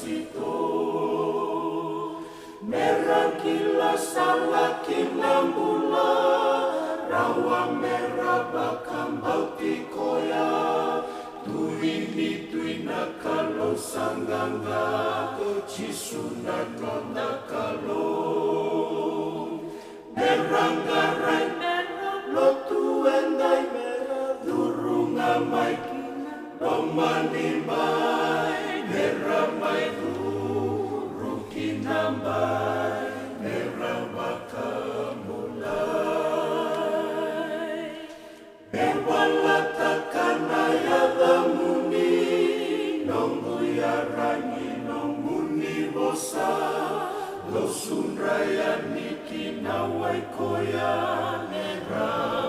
sito merah kilas salakin lambula rawa merah bakam bauti koya tuini tuina kalau sanggangga cisunat nona kalau meranggarai lotu endai durung amai domani mai merah mai durung kinambai merah bakamulai bewalatakan ayadamuni nonggu yarangi nongmuni bosa lo sunrayani kinawai koya merah